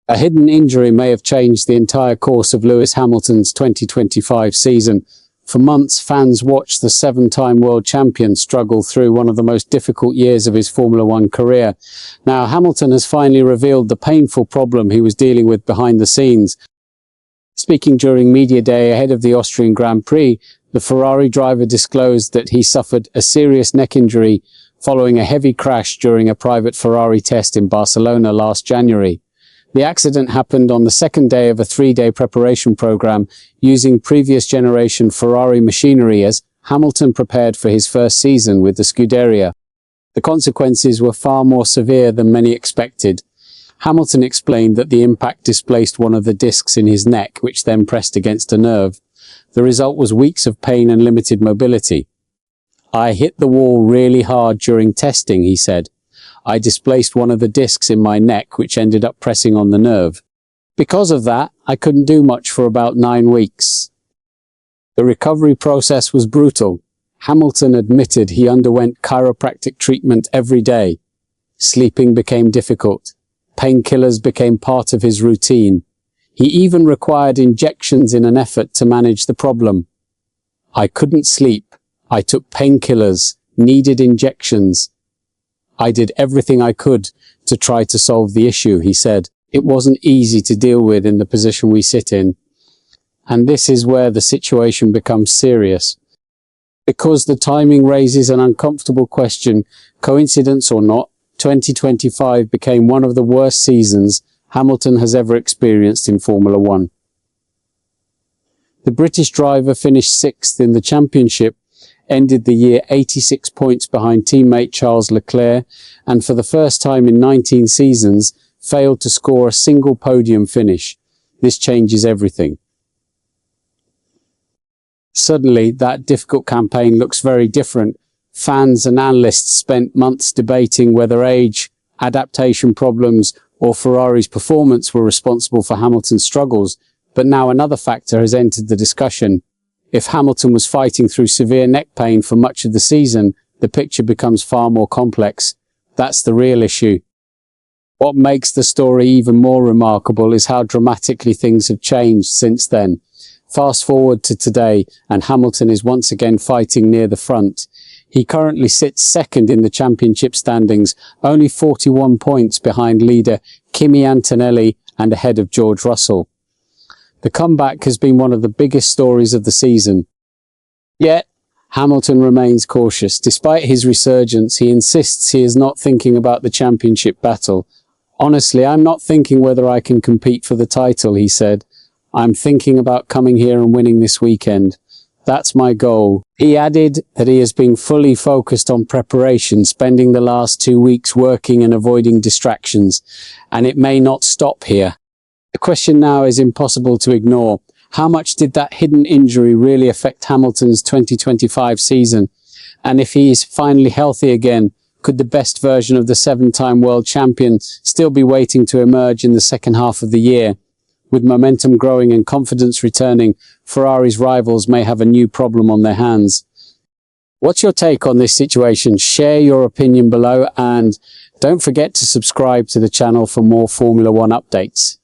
A hidden injury may have changed the entire course of Lewis Hamilton's 2025 season. For months, fans watched the seven-time world champion struggle through one of the most difficult years of his Formula One career. Now, Hamilton has finally revealed the painful problem he was dealing with behind the scenes. Speaking during media day ahead of the Austrian Grand Prix, the Ferrari driver disclosed that he suffered a serious neck injury following a heavy crash during a private Ferrari test in Barcelona last January. The accident happened on the second day of a three-day preparation program using previous generation Ferrari machinery as Hamilton prepared for his first season with the Scuderia. The consequences were far more severe than many expected. Hamilton explained that the impact displaced one of the discs in his neck, which then pressed against a nerve. The result was weeks of pain and limited mobility. "I hit the wall really hard during testing," he said. "I displaced one of the discs in my neck, which ended up pressing on the nerve. Because of that, I couldn't do much for about 9 weeks. The recovery process was brutal." Hamilton admitted he underwent chiropractic treatment every day. Sleeping became difficult. Painkillers became part of his routine. He even required injections in an effort to manage the problem. "I couldn't sleep. I took painkillers, needed injections. I did everything I could to try to solve the issue," he said. "It wasn't easy to deal with in the position we sit in. And this is where the situation becomes serious. Because the timing raises an uncomfortable question, coincidence or not, 2025 became one of the worst seasons Hamilton has ever experienced in Formula One. The British driver finished 6th in the championship, ended the year 86 points behind teammate Charles Leclerc, and for the first time in 19 seasons, failed to score a single podium finish. This changes everything. Suddenly, that difficult campaign looks very different. Fans and analysts spent months debating whether age, adaptation problems, or Ferrari's performance were responsible for Hamilton's struggles, but now another factor has entered the discussion. If Hamilton was fighting through severe neck pain for much of the season, the picture becomes far more complex. That's the real issue. What makes the story even more remarkable is how dramatically things have changed since then. Fast forward to today, and Hamilton is once again fighting near the front. He currently sits second in the championship standings, only 41 points behind leader Kimi Antonelli and ahead of George Russell. The comeback has been one of the biggest stories of the season. Yet, Hamilton remains cautious. Despite his resurgence, he insists he is not thinking about the championship battle. "Honestly, I'm not thinking whether I can compete for the title," he said. "I'm thinking about coming here and winning this weekend. That's my goal." He added that he has been fully focused on preparation, spending the last 2 weeks working and avoiding distractions, and it may not stop here. The question now is impossible to ignore. How much did that hidden injury really affect Hamilton's 2025 season? And if he is finally healthy again, could the best version of the seven-time world champion still be waiting to emerge in the second half of the year? With momentum growing and confidence returning, Ferrari's rivals may have a new problem on their hands. What's your take on this situation? Share your opinion below, and don't forget to subscribe to the channel for more Formula One updates.